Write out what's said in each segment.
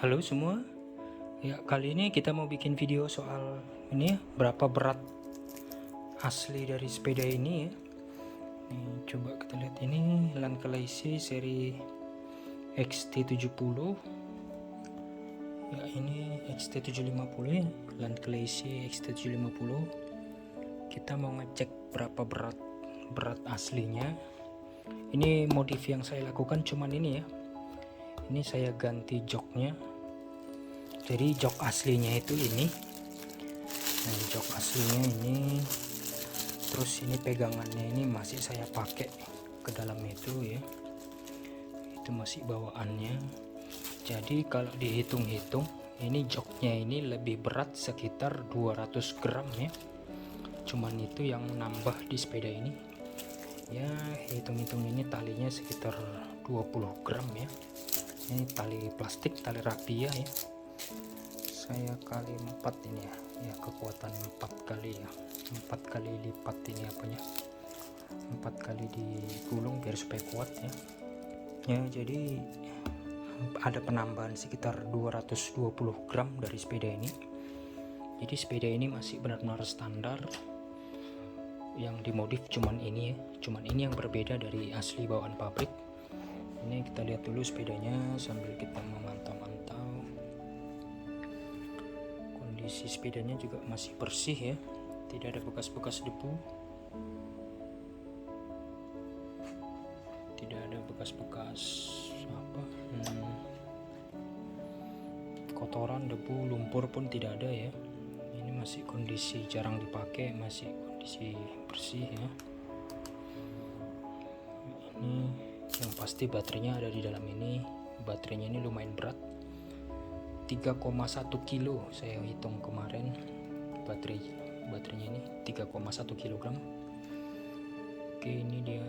Halo semua, ya kali ini kita mau bikin video soal ini ya, berapa berat asli dari sepeda ini ya. Nih, coba kita lihat ini Lankalese seri XT70. Ya ini XT750 ya, Lankalese XT750. Kita mau ngecek berapa berat aslinya. Ini modif yang saya lakukan cuman ini ya. Ini saya ganti joknya. Jadi jok aslinya itu ini. Nah, jok aslinya ini. Terus ini pegangannya ini masih saya pakai ke dalam itu ya. Itu masih bawaannya. Jadi kalau dihitung-hitung ini joknya ini lebih berat sekitar 200 gram ya. Cuman itu yang nambah di sepeda ini. Ya, hitung-hitung ini talinya sekitar 20 gram ya. Ini tali plastik, tali rapia ya. Saya kali 4 ini ya, kekuatan 4 kali ya, 4 kali lipat ini apanya, 4 kali digulung biar supaya kuat ya. Jadi ada penambahan sekitar 220 gram dari sepeda ini. Jadi sepeda ini masih benar-benar standar. Yang dimodif cuman ini ya, cuman ini yang berbeda dari asli bawaan pabrik. Ini kita lihat dulu sepedanya sambil kita memantau-mantau. Kondisi sepedanya juga masih bersih ya, tidak ada bekas-bekas debu, tidak ada bekas-bekas kotoran, debu, lumpur pun tidak ada ya. Ini masih kondisi jarang dipakai, masih kondisi bersih ya. Ini yang pasti baterainya ada di dalam ini. Baterainya ini lumayan berat, 3,1 kilo saya hitung kemarin. Baterainya ini 3,1 kg. Oke, ini dia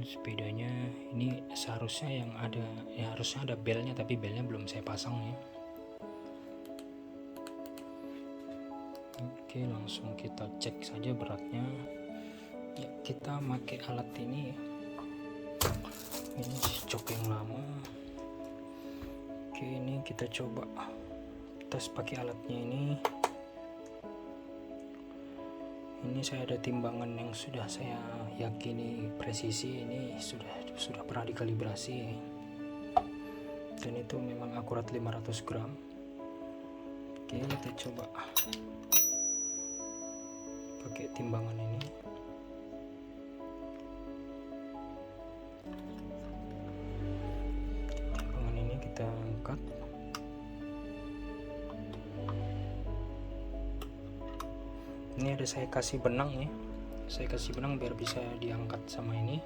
sepedanya. Ini seharusnya yang ada ya, harusnya ada belnya, tapi belnya belum saya pasang ya. Oke, langsung kita cek saja beratnya ya. Kita pakai alat ini ya. Ini jok yang lama. Oke, ini kita coba tes pakai alatnya ini. Ini saya ada timbangan yang sudah saya yakini presisi, ini sudah pernah dikalibrasi dan itu memang akurat 500 gram. Oke, kita coba pakai timbangan ini. Timbangan ini kita angkat. Ini ada saya kasih benang ya, saya kasih benang biar bisa diangkat sama ini.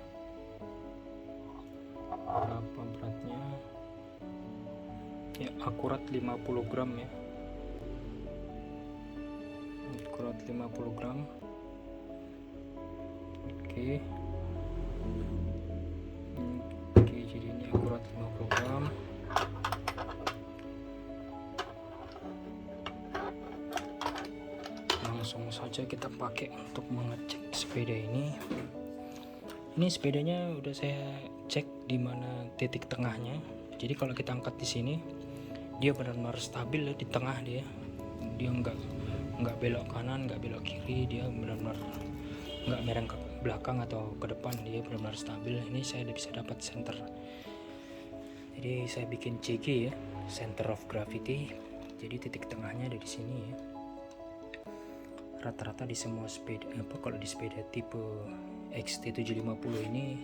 Berapa beratnya ya, akurat 50 gram ya, akurat 50 gram. Oke, jadi ini akurat 50 gram. Langsung saja kita pakai untuk mengecek sepeda ini. Ini sepedanya udah saya cek di mana titik tengahnya. Jadi kalau kita angkat di sini, dia benar-benar stabil ya, di tengah dia. Dia nggak belok kanan, nggak belok kiri. Dia benar-benar nggak mereng ke belakang atau ke depan. Dia benar-benar stabil. Ini saya bisa dapat center. Jadi saya bikin CG ya, center of gravity. Jadi titik tengahnya ada di sini ya. Rata-rata di semua sepeda kalau di sepeda tipe XT750 ini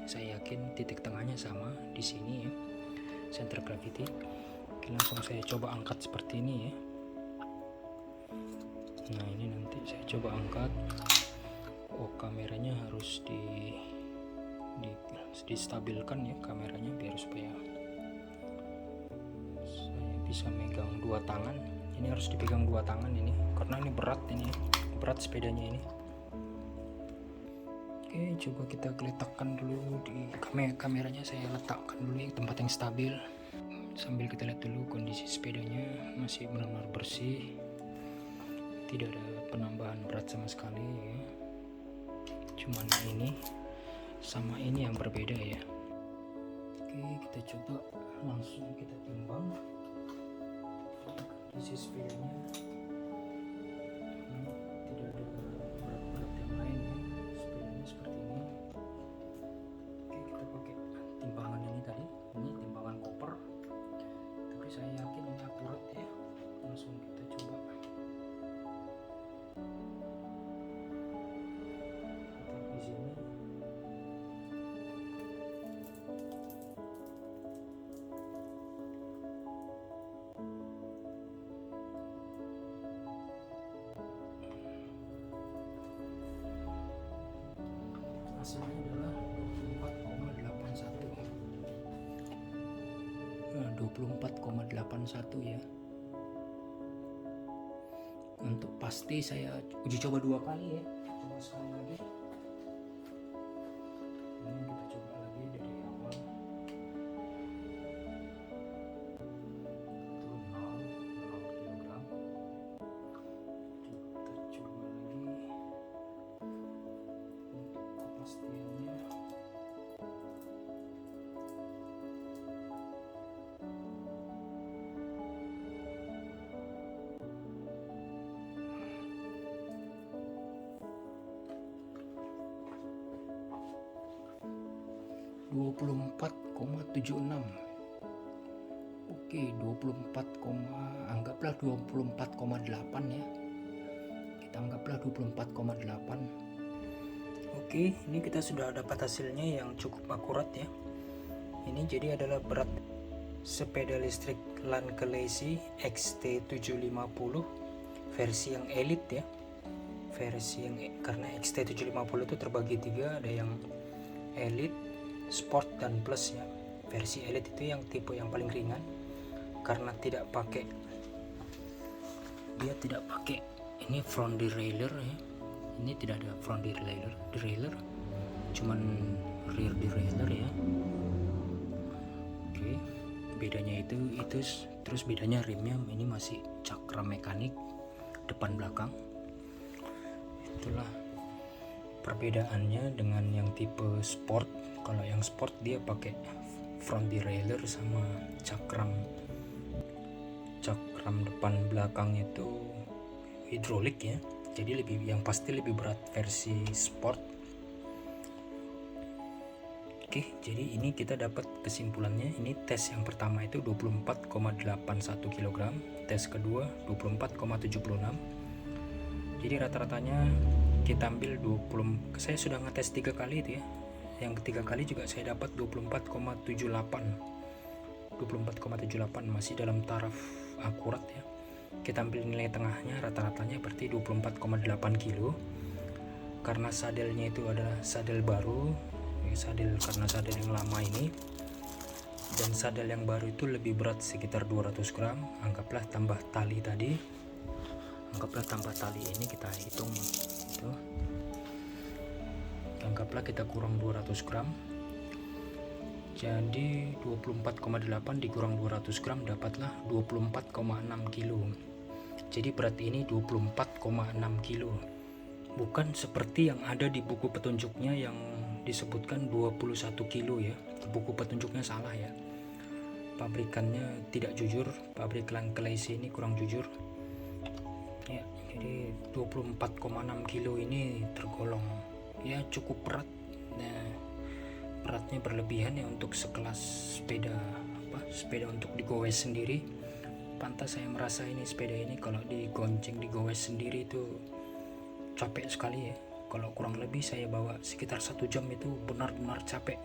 saya yakin titik tengahnya sama di sini ya, center gravity. Oke, langsung saya coba angkat seperti ini ya. Nah, ini nanti saya coba angkat. Oh, kameranya harus distabilkan ya, kameranya biar supaya saya bisa megang dua tangan. Ini harus dipegang dua tangan ini karena ini berat, ini berat sepedanya ini. Oke, coba kita letakkan dulu di kameranya. Saya letakkan dulu di tempat yang stabil sambil kita lihat dulu kondisi sepedanya masih benar-benar bersih, tidak ada penambahan berat sama sekali ya. Cuman ini sama ini yang berbeda ya. Oke, kita coba langsung kita timbang. Isi sepedanya tidak ada berat-berat yang lain ya, sepedanya seperti ini. Oke, kita pakai timbangan ini tadi, ini timbangan koper, tapi saya yakin ini akurat ya. Langsung kita coba. Di sini 24,81 ya. Untuk pasti saya uji coba 2 kali ya. Coba sekali lagi. Ini kita coba lagi dari awal. Itu 0 kilogram. Kita coba lagi untuk kepastiannya. ...24,76. Oke, 24, anggaplah 24,8 ya. Kita anggaplah 24,8. Oke, ini kita sudah dapat hasilnya yang cukup akurat ya. Ini jadi adalah berat sepeda listrik Lankelesi XT750 versi yang elite ya. Versi yang, karena XT750 itu terbagi 3, ada yang elite, sport, dan plus ya. Versi elite itu yang tipe yang paling ringan karena dia tidak pakai ini front derailleur ya. Ini tidak ada front derailleur, cuman rear derailleur ya. Oke, bedanya itu terus bedanya rimnya ini masih cakram mekanik depan belakang. Itulah perbedaannya dengan yang tipe sport. Kalau yang sport dia pakai front derailleur sama cakram depan belakang itu hidrolik ya. Jadi yang pasti lebih berat versi sport. Oke, jadi ini kita dapat kesimpulannya. Ini tes yang pertama itu 24,81 kg, tes kedua 24,76. Jadi rata-ratanya kita ambil 20. Saya sudah ngetes 3 kali itu ya. Yang ketiga kali juga saya dapat 24,78, masih dalam taraf akurat ya. Kita ambil nilai tengahnya, rata-ratanya berarti 24,8 kilo. Karena sadelnya itu adalah sadel baru ya, karena sadel yang lama ini, dan sadel yang baru itu lebih berat sekitar 200 gram. Anggaplah tambah tali tadi, ini kita hitung itu. Anggaplah kita kurang 200 gram, jadi 24,8 dikurang 200 gram dapatlah 24,6 kilo. Jadi berat ini 24,6 kilo, bukan seperti yang ada di buku petunjuknya yang disebutkan 21 kilo ya. Buku petunjuknya salah ya, pabrikannya tidak jujur, pabrik Lankelesi ini kurang jujur ya. Jadi 24,6 kilo ini tergolong ya cukup berat. Nah, beratnya berlebihan ya untuk sekelas sepeda untuk digowes sendiri. Pantas saya merasa ini sepeda ini kalau digonceng digowes sendiri itu capek sekali ya. Kalau kurang lebih saya bawa sekitar 1 jam itu benar-benar capek.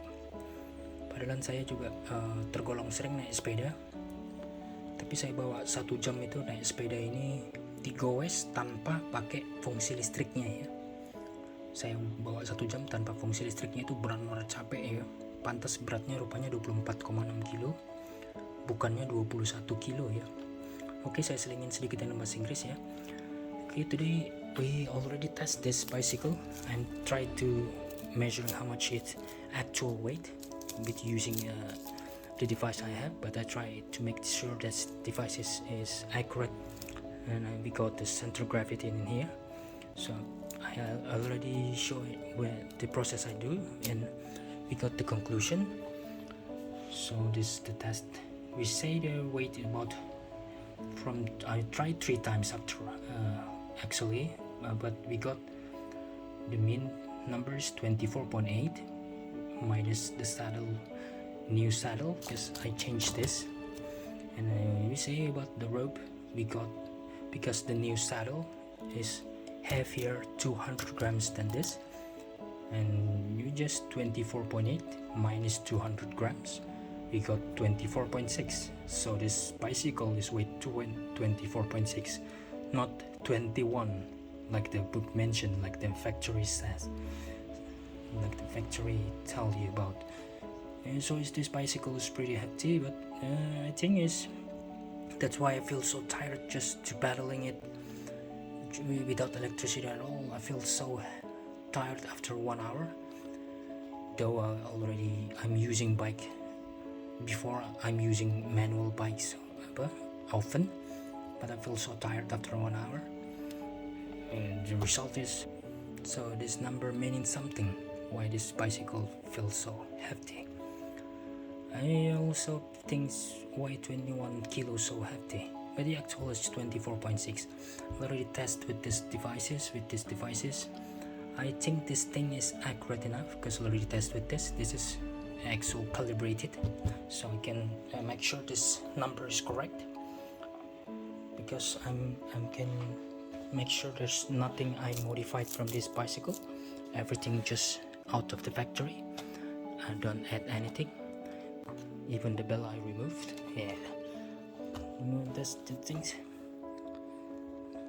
Padahal saya juga tergolong sering naik sepeda, tapi saya bawa 1 jam itu naik sepeda ini digowes tanpa pakai fungsi listriknya ya. Saya bawa 1 jam tanpa fungsi listriknya itu benar-benar capek ya. Pantas beratnya rupanya 24,6 kilo, bukannya 21 kilo ya. Oke, saya selingin sedikit dalam bahasa Inggris ya. Okay, today we already test this bicycle and try to measure how much its actual weight with using the device I have, but I try to make sure that device is accurate, and we got the center gravity in here. So I already show it where the process I do, and we got the conclusion. So this is the test. We say the weight about I tried 3 times after actually, but we got the mean numbers 24.8 minus the new saddle, because I changed this. And we say about the rope, we got, because the new saddle is heavier 200 grams than this, and you just 24.8 minus 200 grams, we got 24.6. So this bicycle is weight 24.6, not 21 like the book mentioned, like the factory says, like the factory tell you about. And so this bicycle is pretty heavy, but I think that's why I feel so tired just to battling it without electricity at all. I feel so tired after 1 hour, though I'm using bike. Before I'm using manual bikes often, but I feel so tired after 1 hour. And the result is, so this number meaning something, why this bicycle feels so hefty. I also think why 21 kilos so hefty, but the actual is 24.6. I already tested with these devices. I think this thing is accurate enough, because I already tested with this. This is actual calibrated, so we can make sure this number is correct, because I can make sure there's nothing I modified from this bicycle. Everything just out of the factory. I don't add anything, even the bell I removed. Yeah, that's the things.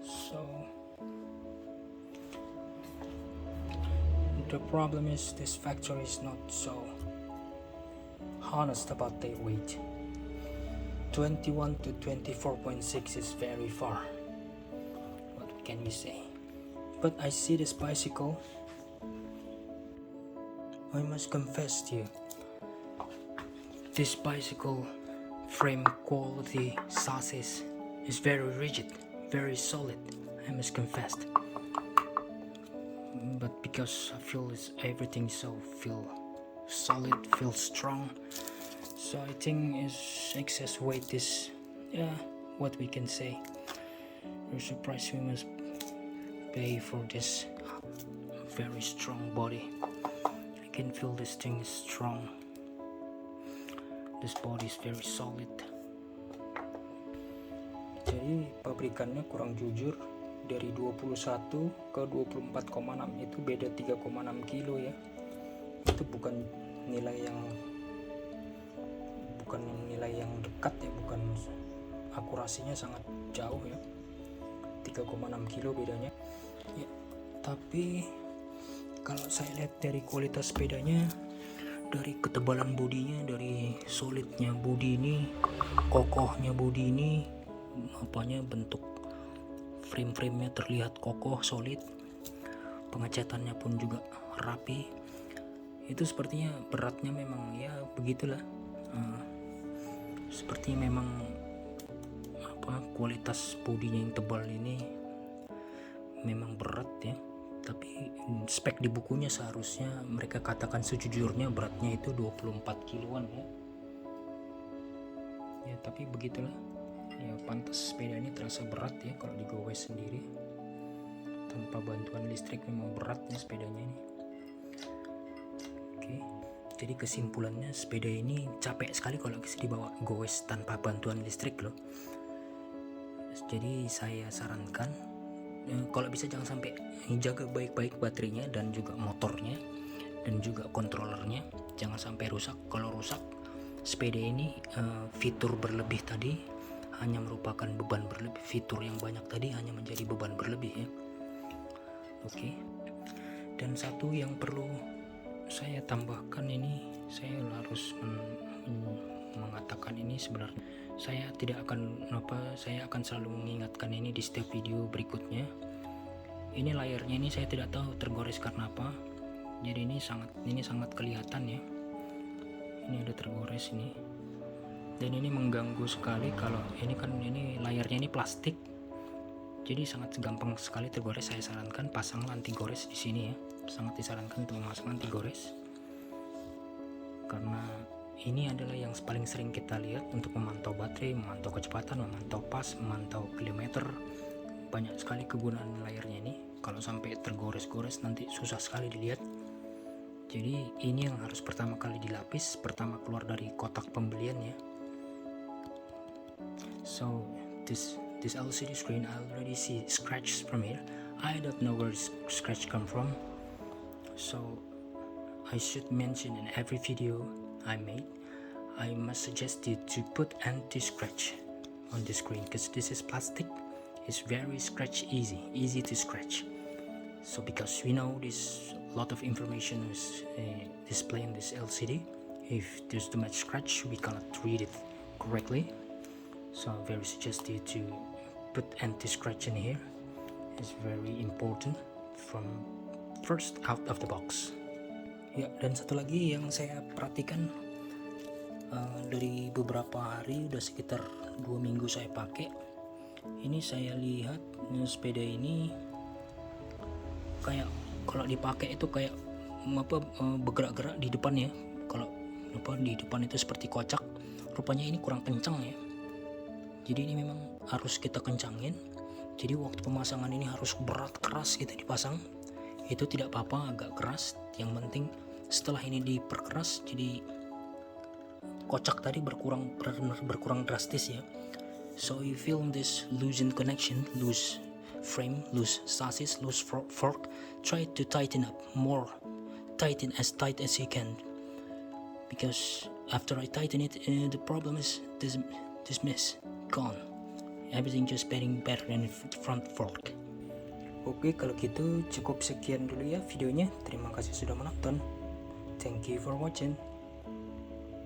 So the problem is this factory is not so honest about their weight. 21 to 24.6 is very far. What can we say? But I see this bicycle. I must confess to you, this bicycle frame quality chassis is very rigid, very solid, I must confess. But because I feel everything feel solid, feel strong, so I think is excess weight is what we can say. There's a price we must pay for this very strong body. I can feel this thing is strong. This body is very solid. Jadi pabrikannya kurang jujur. Dari 21 ke 24,6 itu beda 3,6 kilo ya. Itu bukan nilai yang dekat ya, bukan, akurasinya sangat jauh ya. 3,6 kilo bedanya ya. Tapi kalau saya lihat dari kualitas sepedanya, dari ketebalan bodinya, dari solidnya bodi ini, kokohnya bodi ini, bentuk frame-nya terlihat kokoh, solid, pengecatannya pun juga rapi. Itu sepertinya beratnya memang ya begitulah, sepertinya memang kualitas bodinya yang tebal ini memang berat ya. Tapi spek di bukunya seharusnya mereka katakan sejujurnya beratnya itu 24 kiloan ya. Ya tapi begitulah. Ya pantas sepeda ini terasa berat ya kalau digowes sendiri. Tanpa bantuan listrik memang beratnya sepedanya ini. Oke. Jadi kesimpulannya sepeda ini capek sekali kalau dibawa gowes tanpa bantuan listrik loh. Jadi saya sarankan kalau bisa jangan sampai, jaga baik-baik baterainya dan juga motornya dan juga kontrolernya, jangan sampai rusak. Kalau rusak, sepeda ini fitur berlebih tadi hanya merupakan beban berlebih. Fitur yang banyak tadi hanya menjadi beban berlebih ya. Oke. Dan satu yang perlu saya tambahkan ini, saya harus mengatakan ini sebenarnya. Saya akan selalu mengingatkan ini di setiap video berikutnya. Ini layarnya ini saya tidak tahu tergores karena apa. Jadi ini sangat kelihatan ya. Ini ada tergores ini. Dan ini mengganggu sekali kalau ini layarnya ini plastik. Jadi sangat gampang sekali tergores. Saya sarankan pasang anti gores di sini ya. Sangat disarankan untuk memasang anti gores. Karena Ini adalah yang paling sering kita lihat untuk memantau baterai, memantau kecepatan, memantau pas, memantau kilometer. Banyak sekali kegunaan layarnya ini. Kalau sampai tergores-gores nanti susah sekali dilihat. Jadi ini yang harus pertama kali dilapis, pertama keluar dari kotak pembeliannya. So this LCD screen, I already see scratches from here. I don't know where this scratch come from. So I should mention in every video I made, I must suggest you to put anti-scratch on the screen, because this is plastic. It's very scratch easy to scratch. So because we know this lot of information is displayed in this LCD, if there's too much scratch we cannot read it correctly. So I very suggest you to put anti-scratch in here. It's very important from first out of the box. Ya, dan satu lagi yang saya perhatikan dari beberapa hari, udah sekitar 2 minggu saya pakai. Ini saya lihat sepeda ini kayak kalau dipakai itu kayak bergerak-gerak di depannya. Kalau di depan itu seperti kocak. Rupanya ini kurang kencang ya. Jadi ini memang harus kita kencangin. Jadi waktu pemasangan ini harus berat keras gitu dipasang. Itu tidak apa-apa agak keras. Yang penting setelah ini diperkeras jadi kocak tadi berkurang drastis ya. So you feel this loosen connection, loose frame, loose chassis, loose fork, try to tighten up more, tighten as tight as you can, because after I tighten it, the problem is this mess gone, everything just getting better than the front fork. Oke, kalau gitu cukup sekian dulu ya videonya. Terima kasih sudah menonton. Thank you for watching.